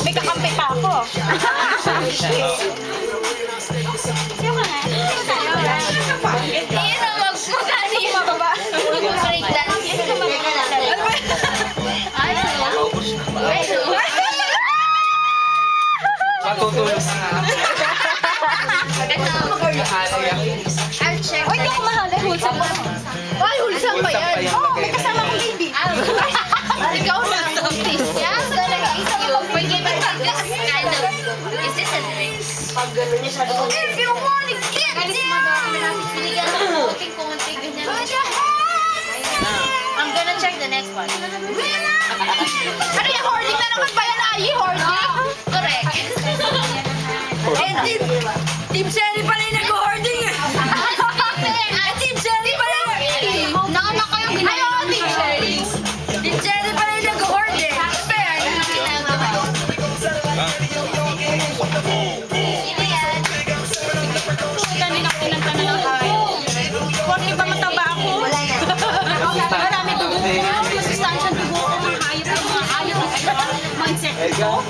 May kakampi pa ako. Sino ka nga? Ayun o, magmukani yung mababa. Break dance. Ay, ano? Matutulog na nga. I'll check. Uy, hindi ako mahal. Hulsam pa. Ay, hulsam pa yan. Oh, may kasama kong baby. Ikaw na ang office. Yeah, so nag-iisip you. Forgiving for this kind of... Is this a drink? Pag gano'n niya sa doon. If you want to get down! Binigyan ng konting-konting ganyan. I'm gonna check the next one. Ano yung hoarding na naman ba yan, Ayi? Hoarding? Correct. Team Sherry pala yung nag-hoarding eh. Team Sherry pala yung... Nakanak kayo ginagawa. Ayaw, Team Sherry. Team Sherry pala yung nag-hoard eh. Fair. Sino yan? Kanina ko pinagtanong ng Ayi. Hoarding ba mataba ako? Wala yan. Marami dugo. Masustansya dugo. Mga hayop. Mga hayop. Mindset ko.